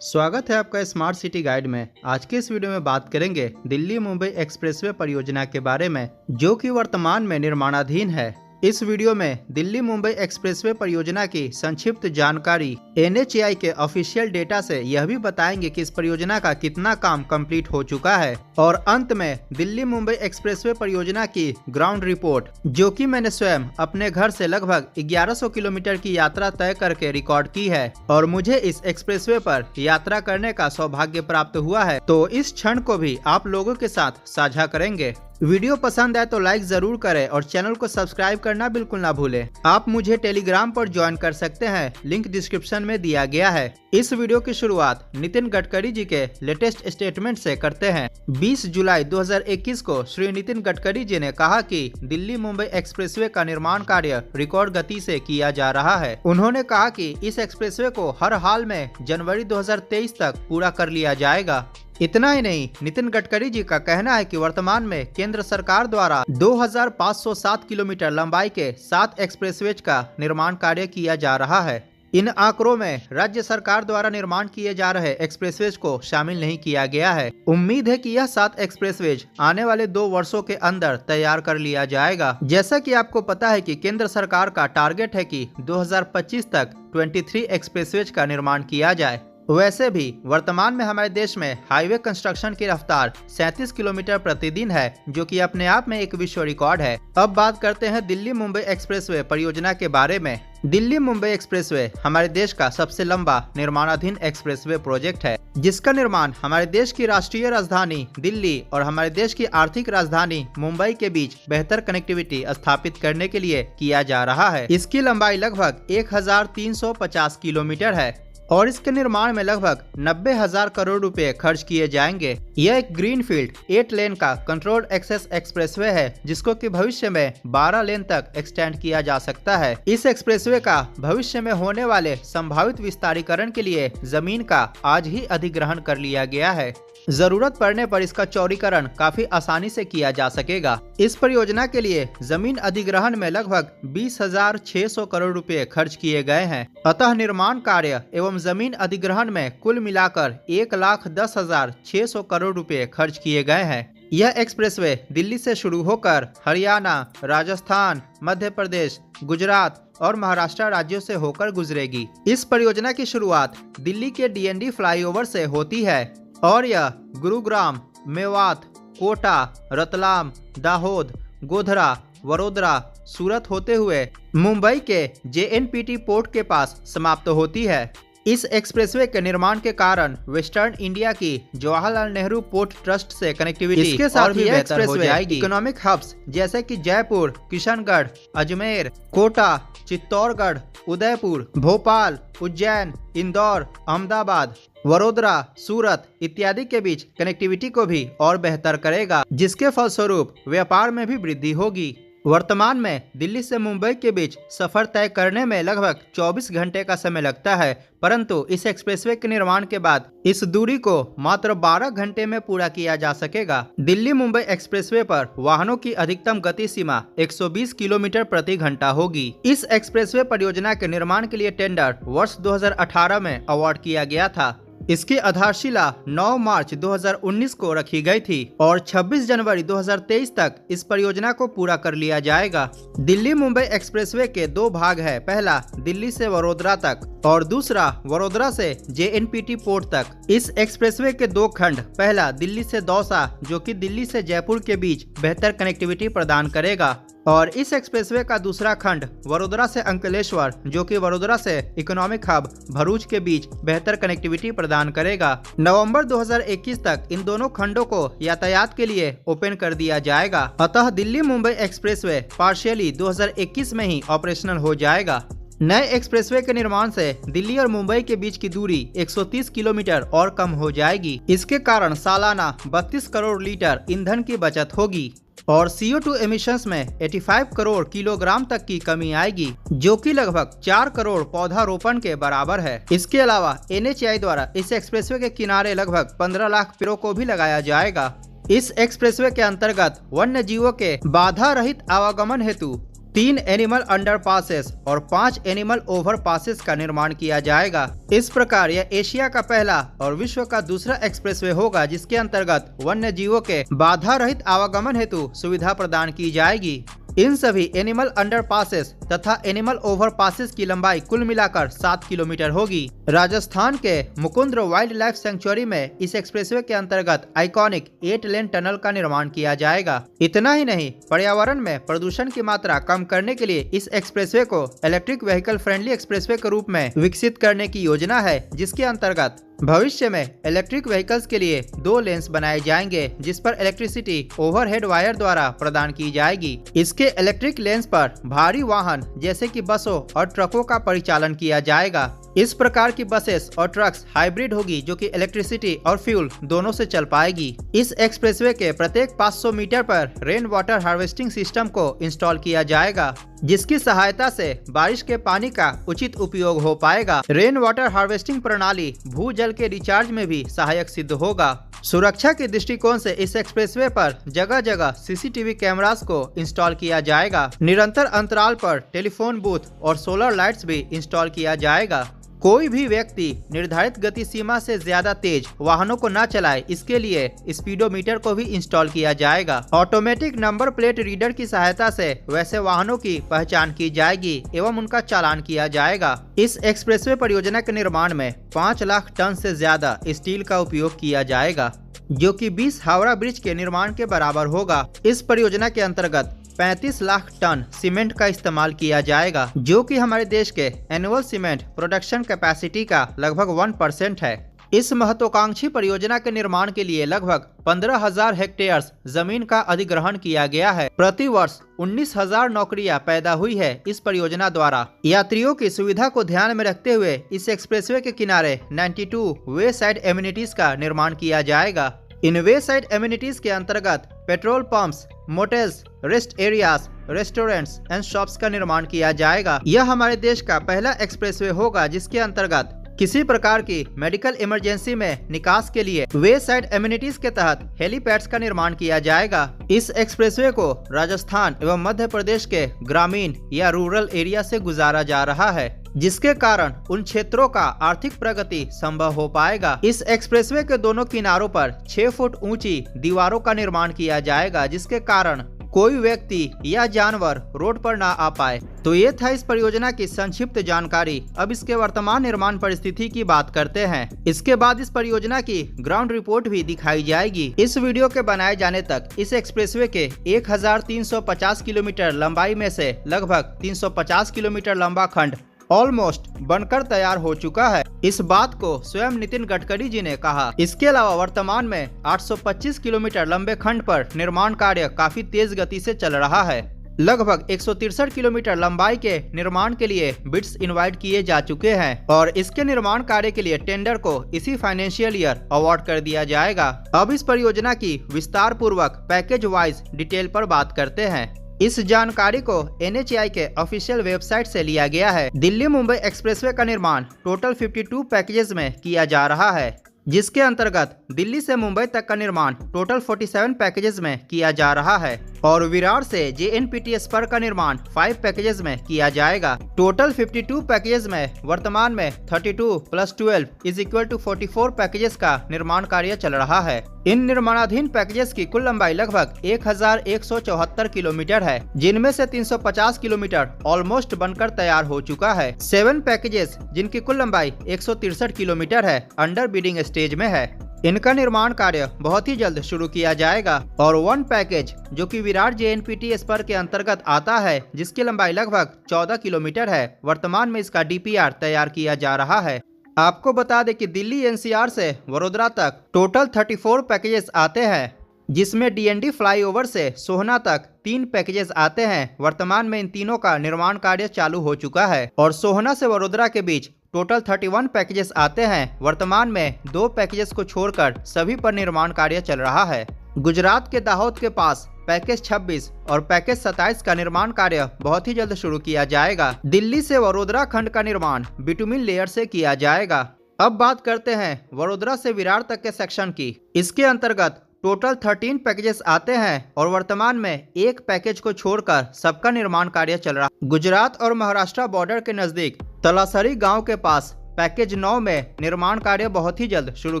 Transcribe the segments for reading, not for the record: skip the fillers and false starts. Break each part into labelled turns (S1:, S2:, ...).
S1: स्वागत है आपका स्मार्ट सिटी गाइड में। आज के इस वीडियो में बात करेंगे दिल्ली मुंबई एक्सप्रेसवे परियोजना के बारे में, जो कि वर्तमान में निर्माणाधीन है। इस वीडियो में दिल्ली मुंबई एक्सप्रेसवे परियोजना की संक्षिप्त जानकारी NHAI के ऑफिशियल डेटा से यह भी बताएंगे कि इस परियोजना का कितना काम कंप्लीट हो चुका है, और अंत में दिल्ली मुंबई एक्सप्रेसवे परियोजना की ग्राउंड रिपोर्ट, जो कि मैंने स्वयं अपने घर से लगभग 1100 किलोमीटर की यात्रा तय करके रिकॉर्ड की है और मुझे इस एक्सप्रेसवे पर यात्रा करने का सौभाग्य प्राप्त हुआ है, तो इस क्षण को भी आप लोगों के साथ साझा करेंगे। वीडियो पसंद आए तो लाइक जरूर करें और चैनल को सब्सक्राइब करना बिल्कुल ना भूलें। आप मुझे टेलीग्राम पर ज्वाइन कर सकते हैं, लिंक डिस्क्रिप्शन में दिया गया है। इस वीडियो की शुरुआत नितिन गडकरी जी के लेटेस्ट स्टेटमेंट से करते हैं। 20 जुलाई 2021 को श्री नितिन गडकरी जी ने कहा कि दिल्ली मुंबई एक्सप्रेसवे का निर्माण कार्य रिकॉर्ड गति से किया जा रहा है। उन्होंने कहा कि इस एक्सप्रेसवे को हर हाल में जनवरी 2023 तक पूरा कर लिया जाएगा। इतना ही नहीं, नितिन गडकरी जी का कहना है कि वर्तमान में केंद्र सरकार द्वारा 2507 किलोमीटर लंबाई के 7 एक्सप्रेसवेज का निर्माण कार्य किया जा रहा है। इन आंकड़ों में राज्य सरकार द्वारा निर्माण किए जा रहे एक्सप्रेसवेज को शामिल नहीं किया गया है। उम्मीद है कि यह 7 एक्सप्रेसवेज आने वाले 2 वर्षों के अंदर तैयार कर लिया जाएगा। जैसा कि आपको पता है कि केंद्र सरकार का टारगेट है कि 2025 तक 23 एक्सप्रेसवेज का निर्माण किया जाए। वैसे भी वर्तमान में हमारे देश में हाईवे कंस्ट्रक्शन की रफ्तार 37 किलोमीटर प्रतिदिन है, जो कि अपने आप में एक विश्व रिकॉर्ड है। अब बात करते हैं दिल्ली मुंबई एक्सप्रेसवे परियोजना के बारे में। दिल्ली मुंबई एक्सप्रेसवे हमारे देश का सबसे लंबा निर्माणाधीन एक्सप्रेसवे प्रोजेक्ट है, जिसका निर्माण हमारे देश की राष्ट्रीय राजधानी दिल्ली और हमारे देश की आर्थिक राजधानी मुंबई के बीच बेहतर कनेक्टिविटी स्थापित करने के लिए किया जा रहा है। इसकी लंबाई लगभग 1350 किलोमीटर है और इसके निर्माण में लगभग 90,000 करोड़ रुपए खर्च किए जाएंगे। यह एक ग्रीनफील्ड 8 लेन का कंट्रोल्ड एक्सेस एक्सप्रेसवे है, जिसको कि भविष्य में 12 लेन तक एक्सटेंड किया जा सकता है। इस एक्सप्रेसवे का भविष्य में होने वाले संभावित विस्तारीकरण के लिए जमीन का आज ही अधिग्रहण कर लिया गया है। जरूरत पड़ने पर इसका चौड़ीकरण काफी आसानी से किया जा सकेगा। इस परियोजना के लिए जमीन अधिग्रहण में लगभग 20,600 करोड़ रुपए खर्च किए गए हैं। अतः निर्माण कार्य एवं जमीन अधिग्रहण में कुल मिलाकर 1,10,600 करोड़ रुपए खर्च किए गए हैं। यह एक्सप्रेसवे दिल्ली से शुरू होकर हरियाणा, राजस्थान, मध्य प्रदेश, गुजरात और महाराष्ट्र राज्यों से होकर गुजरेगी। इस परियोजना की शुरुआत दिल्ली के DND फ्लाईओवर से होती है और यह गुरुग्राम, मेवात, कोटा, रतलाम, दाहोद, गोधरा, वडोदरा, सूरत होते हुए मुंबई के JNPT पोर्ट के पास समाप्त होती है। इस एक्सप्रेसवे के निर्माण के कारण वेस्टर्न इंडिया की जवाहरलाल नेहरू पोर्ट ट्रस्ट से कनेक्टिविटी इसके साथ भी बेहतर हो जाएगी। इकोनॉमिक हब्स जैसे कि जयपुर, किशनगढ़, अजमेर, कोटा, चित्तौड़गढ़, उदयपुर, भोपाल, उज्जैन, इंदौर, अहमदाबाद, वडोदरा, सूरत इत्यादि के बीच कनेक्टिविटी को भी और बेहतर करेगा, जिसके फलस्वरूप व्यापार में भी वृद्धि होगी। वर्तमान में दिल्ली से मुंबई के बीच सफर तय करने में लगभग 24 घंटे का समय लगता है, परंतु इस एक्सप्रेसवे के निर्माण के बाद इस दूरी को मात्र 12 घंटे में पूरा किया जा सकेगा। दिल्ली मुंबई एक्सप्रेसवे पर वाहनों की अधिकतम गति सीमा 120 किलोमीटर प्रति घंटा होगी। इस एक्सप्रेसवे परियोजना के निर्माण के लिए टेंडर वर्ष 2018 में अवार्ड किया गया था। इसकी आधारशिला 9 मार्च 2019 को रखी गई थी और 26 जनवरी 2023 तक इस परियोजना को पूरा कर लिया जाएगा। दिल्ली मुंबई एक्सप्रेसवे के 2 भाग है, पहला दिल्ली से वडोदरा तक और दूसरा वडोदरा से JNPT पोर्ट तक। इस एक्सप्रेसवे के 2 खंड, पहला दिल्ली से दौसा, जो कि दिल्ली से जयपुर के बीच बेहतर कनेक्टिविटी प्रदान करेगा, और इस एक्सप्रेसवे का दूसरा खंड वडोदरा से अंकलेश्वर, जो कि वडोदरा से इकोनॉमिक हब भरूच के बीच बेहतर कनेक्टिविटी प्रदान करेगा। नवंबर 2021 तक इन दोनों खंडों को यातायात के लिए ओपन कर दिया जाएगा। अतः दिल्ली मुंबई एक्सप्रेसवे पार्शियली 2021 में ही ऑपरेशनल हो जाएगा। नए एक्सप्रेसवे के निर्माण से दिल्ली और मुंबई के बीच की दूरी 130 किलोमीटर और कम हो जाएगी। इसके कारण सालाना 32 करोड़ लीटर ईंधन की बचत होगी और CO2 एमिशंस में 85 करोड़ किलोग्राम तक की कमी आएगी, जो कि लगभग 4 करोड़ पौधारोपण के बराबर है। इसके अलावा NHAI द्वारा इस एक्सप्रेसवे के किनारे लगभग 15 लाख पेड़ों को भी लगाया जाएगा। इस एक्सप्रेसवे के अंतर्गत वन्य जीवों के बाधा रहित आवागमन हेतु 3 एनिमल अंडर पासेस और 5 एनिमल ओवर पासेस का निर्माण किया जाएगा। इस प्रकार यह एशिया का पहला और विश्व का दूसरा एक्सप्रेसवे होगा जिसके अंतर्गत वन्य जीवों के बाधा रहित आवागमन हेतु सुविधा प्रदान की जाएगी। इन सभी एनिमल अंडर पासेस तथा एनिमल ओवर पासेस की लंबाई कुल मिलाकर 7 किलोमीटर होगी। राजस्थान के मुकुंद्र वाइल्ड लाइफ सेंचुरी में इस एक्सप्रेसवे के अंतर्गत आइकॉनिक 8 लेन टनल का निर्माण किया जाएगा। इतना ही नहीं, पर्यावरण में प्रदूषण की मात्रा कम करने के लिए इस एक्सप्रेसवे को इलेक्ट्रिक व्हीकल फ्रेंडली एक्सप्रेसवे के रूप में विकसित करने की योजना है, जिसके अंतर्गत भविष्य में इलेक्ट्रिक व्हीकल्स के लिए 2 लेन्स बनाए जाएंगे जिस पर इलेक्ट्रिसिटी ओवरहेड वायर द्वारा प्रदान की जाएगी। इसके इलेक्ट्रिक लेन्स पर भारी वाहन जैसे कि बसों और ट्रकों का परिचालन किया जाएगा। इस प्रकार की बसेस और ट्रक्स हाइब्रिड होगी जो कि इलेक्ट्रिसिटी और फ्यूल दोनों से चल पाएगी। इस एक्सप्रेसवे के प्रत्येक 500 मीटर पर रेन वाटर हार्वेस्टिंग सिस्टम को इंस्टॉल किया जाएगा, जिसकी सहायता से बारिश के पानी का उचित उपयोग हो पाएगा। रेन वाटर हार्वेस्टिंग प्रणाली भूजल के रिचार्ज में भी सहायक सिद्ध होगा। सुरक्षा के दृष्टिकोण से इस एक्सप्रेसवे पर जगह जगह सीसीटीवी कैमरास को इंस्टॉल किया जाएगा। निरंतर अंतराल पर टेलीफोन बूथ और सोलर लाइट्स भी इंस्टॉल किया जाएगा। कोई भी व्यक्ति निर्धारित गति सीमा से ज्यादा तेज वाहनों को न चलाए, इसके लिए स्पीडोमीटर को भी इंस्टॉल किया जाएगा। ऑटोमेटिक नंबर प्लेट रीडर की सहायता से वैसे वाहनों की पहचान की जाएगी एवं उनका चालान किया जाएगा। इस एक्सप्रेसवे परियोजना के निर्माण में 5 लाख टन से ज्यादा स्टील का उपयोग किया जाएगा, जो कि 20 हावड़ा ब्रिज के निर्माण के बराबर होगा। इस परियोजना के अंतर्गत 35 लाख टन सीमेंट का इस्तेमाल किया जाएगा, जो कि हमारे देश के एनुअल सीमेंट प्रोडक्शन कैपेसिटी का लगभग 1% है। इस महत्वाकांक्षी परियोजना के निर्माण के लिए लगभग 15,000 हेक्टेयर जमीन का अधिग्रहण किया गया है। प्रति वर्ष 19,000 नौकरियां पैदा हुई है इस परियोजना द्वारा। यात्रियों की सुविधा को ध्यान में रखते हुए इस एक्सप्रेसवे के किनारे 92 वे साइड एमिनिटीज का निर्माण किया जाएगा। इन वे साइड एमिनिटीज के अंतर्गत petrol pumps, motels, rest areas, restaurants and shops का निर्माण किया जाएगा। यह हमारे देश का पहला एक्सप्रेसवे होगा जिसके अंतर्गत किसी प्रकार की मेडिकल इमरजेंसी में निकास के लिए वे साइड एमिनिटीज के तहत हेलीपैड्स का निर्माण किया जाएगा। इस एक्सप्रेसवे को राजस्थान एवं मध्य प्रदेश के ग्रामीण या रूरल एरिया से गुजारा जा रहा है, जिसके कारण उन क्षेत्रों का आर्थिक प्रगति संभव हो पाएगा। इस एक्सप्रेसवे के दोनों किनारों पर 6 फुट ऊंची दीवारों का निर्माण किया जाएगा, जिसके कारण कोई व्यक्ति या जानवर रोड पर ना आ पाए। तो ये था इस परियोजना की संक्षिप्त जानकारी। अब इसके वर्तमान निर्माण परिस्थिति की बात करते हैं। इसके बाद इस परियोजना की ग्राउंड रिपोर्ट भी दिखाई जाएगी। इस वीडियो के बनाए जाने तक इस एक्सप्रेसवे के 1350 किलोमीटर लंबाई में से लगभग 350 किलोमीटर लंबा खंड ऑलमोस्ट बनकर तैयार हो चुका है। इस बात को स्वयं नितिन गडकरी जी ने कहा। इसके अलावा वर्तमान में 825 किलोमीटर लंबे खंड पर निर्माण कार्य काफी तेज गति से चल रहा है। लगभग 163 किलोमीटर लंबाई के निर्माण के लिए बिड्स इनवाइट किए जा चुके हैं और इसके निर्माण कार्य के लिए टेंडर को इसी फाइनेंशियल ईयर अवार्ड कर दिया जाएगा। अब इस परियोजना की विस्तार पूर्वक पैकेज वाइज डिटेल पर बात करते हैं। इस जानकारी को NHAI के ऑफिशियल वेबसाइट से लिया गया है। दिल्ली मुंबई एक्सप्रेसवे का निर्माण टोटल 52 पैकेजेस में किया जा रहा है, जिसके अंतर्गत दिल्ली से मुंबई तक का निर्माण टोटल 47 पैकेजेस में किया जा रहा है और विरार से JNPT स्पर का निर्माण 5 पैकेजेस में किया जाएगा। टोटल 52 पैकेजेस में वर्तमान में 32 + 12 = 44 पैकेजेस का निर्माण कार्य चल रहा है। इन निर्माणाधीन पैकेजेस की कुल लंबाई लगभग 1174 किलोमीटर है, जिनमें से 350 किलोमीटर ऑलमोस्ट बनकर तैयार हो चुका है। 7 पैकेजेस जिनकी कुल लंबाई 163 किलोमीटर है अंडर बिडिंग स्टेज में है। इनका निर्माण कार्य बहुत ही जल्द शुरू किया जाएगा और 1 पैकेज जो कि विरार JNPT स्पर के अंतर्गत आता है, जिसकी लंबाई लगभग 14 किलोमीटर है, वर्तमान में इसका DPR तैयार किया जा रहा है। आपको बता दें कि दिल्ली NCR से वडोदरा तक टोटल 34 पैकेजेस आते हैं, जिसमें DND फ्लाईओवर से सोहना तक 3 पैकेजेस आते हैं। वर्तमान में इन तीनों का निर्माण कार्य चालू हो चुका है और सोहना से वडोदरा के बीच टोटल 31 पैकेजेस आते हैं। वर्तमान में 2 पैकेजेस को छोड़कर सभी पर निर्माण कार्य चल रहा है। गुजरात के दाहोद के पास पैकेज 26 और पैकेज 27 का निर्माण कार्य बहुत ही जल्द शुरू किया जाएगा। दिल्ली से वडोदरा खंड का निर्माण बिटुमिन लेयर से किया जाएगा। अब बात करते हैं वडोदरा से विरार तक के सेक्शन की। इसके अंतर्गत टोटल 13 पैकेजेस आते हैं और वर्तमान में एक पैकेज को छोड़कर सबका निर्माण कार्य चल रहा। गुजरात और महाराष्ट्र बॉर्डर के नजदीक तलासरी गांव के पास पैकेज 9 में निर्माण कार्य बहुत ही जल्द शुरू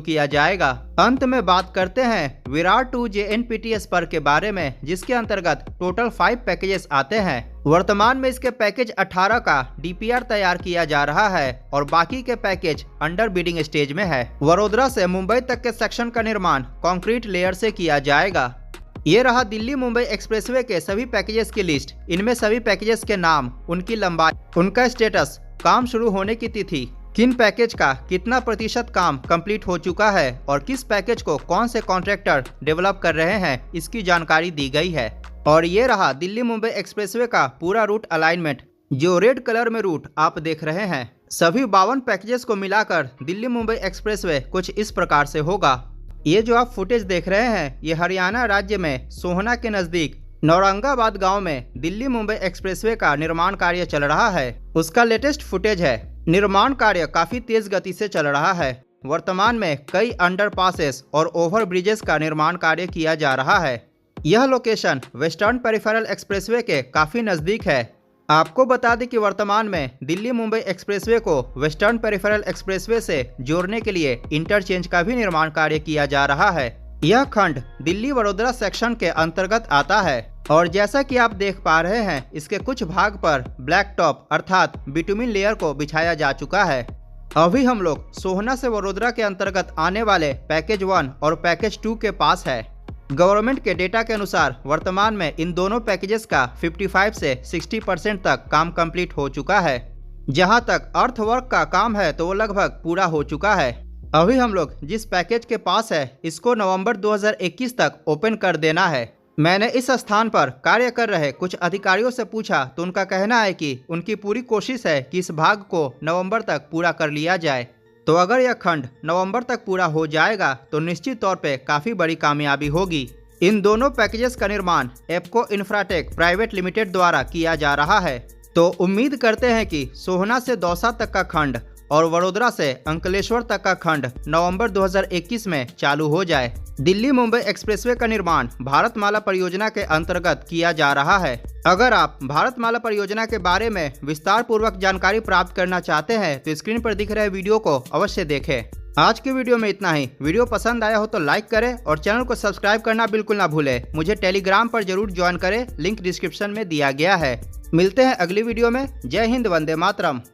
S1: किया जाएगा। अंत में बात करते हैं विरार टू JNPT स्पर के बारे में, जिसके अंतर्गत टोटल 5 पैकेजेस आते हैं। वर्तमान में इसके पैकेज 18 का DPR तैयार किया जा रहा है और बाकी के पैकेज अंडर बिडिंग स्टेज में है। वडोदरा से मुंबई तक के सेक्शन का निर्माण कंक्रीट लेयर से किया जाएगा। ये रहा दिल्ली मुंबई एक्सप्रेसवे के सभी पैकेजेस की लिस्ट। इनमें सभी पैकेजेस के नाम, उनकी लंबाई, उनका स्टेटस, काम शुरू होने की तिथि, किन पैकेज का कितना प्रतिशत काम कंप्लीट हो चुका है और किस पैकेज को कौन से कॉन्ट्रैक्टर डेवलप कर रहे हैं, इसकी जानकारी दी गई है। और ये रहा दिल्ली मुंबई एक्सप्रेसवे का पूरा रूट अलाइनमेंट। जो रेड कलर में रूट आप देख रहे हैं, सभी 52 पैकेजेस को मिलाकर दिल्ली मुंबई एक्सप्रेसवे कुछ इस प्रकार से होगा। ये जो आप फुटेज देख रहे हैं, ये हरियाणा राज्य में सोहना के नजदीक नौरंगाबाद गांव में दिल्ली मुंबई एक्सप्रेसवे का निर्माण कार्य चल रहा है। उसका लेटेस्ट फुटेज है। निर्माण कार्य काफी तेज गति से चल रहा है। वर्तमान में कई अंडरपासेस और ओवर ब्रिजेस का निर्माण कार्य किया जा रहा है। यह लोकेशन वेस्टर्न पेरिफेरल एक्सप्रेसवे के काफी नजदीक है। आपको बता दें कि वर्तमान में दिल्ली मुंबई एक्सप्रेसवे को वेस्टर्न पेरिफेरल एक्सप्रेसवे से जोड़ने के लिए इंटरचेंज का भी निर्माण कार्य किया जा रहा है। यह खंड दिल्ली वडोदरा सेक्शन के अंतर्गत आता है और जैसा कि आप देख पा रहे हैं, इसके कुछ भाग पर ब्लैक टॉप अर्थात बिटुमिन लेयर को बिछाया जा चुका है। अभी हम लोग सोहना से वडोदरा के अंतर्गत आने वाले पैकेज 1 और पैकेज 2 के पास है। गवर्नमेंट के डेटा के अनुसार वर्तमान में इन दोनों पैकेजेस का 55 से 60% तक काम कंप्लीट हो चुका है। जहां तक अर्थ वर्क का काम है तो वो लगभग पूरा हो चुका है। अभी हम लोग जिस पैकेज के पास है, इसको नवंबर 2021 तक ओपन कर देना है। मैंने इस स्थान पर कार्य कर रहे कुछ अधिकारियों से पूछा तो उनका कहना है कि उनकी पूरी कोशिश है कि इस भाग को नवंबर तक पूरा कर लिया जाए। तो अगर यह खंड नवंबर तक पूरा हो जाएगा तो निश्चित तौर पे काफी बड़ी कामयाबी होगी। इन दोनों पैकेजेस का निर्माण एप्को इंफ्राटेक प्राइवेट लिमिटेड द्वारा किया जा रहा है। तो उम्मीद करते हैं कि सोहना से दौसा तक का खंड और वडोदरा से अंकलेश्वर तक का खंड नवंबर 2021 में चालू हो जाए। दिल्ली मुंबई एक्सप्रेसवे का निर्माण भारतमाला परियोजना के अंतर्गत किया जा रहा है। अगर आप भारतमाला परियोजना के बारे में विस्तार पूर्वक जानकारी प्राप्त करना चाहते हैं तो स्क्रीन पर दिख रहे वीडियो को अवश्य देखें। आज की वीडियो में इतना ही। वीडियो पसंद आया हो तो लाइक करें और चैनल को सब्सक्राइब करना बिल्कुल ना भूलें। मुझे टेलीग्राम पर जरूर ज्वाइन करें, लिंक डिस्क्रिप्शन में दिया गया है। मिलते हैं अगली वीडियो में। जय हिंद, वंदे मातरम।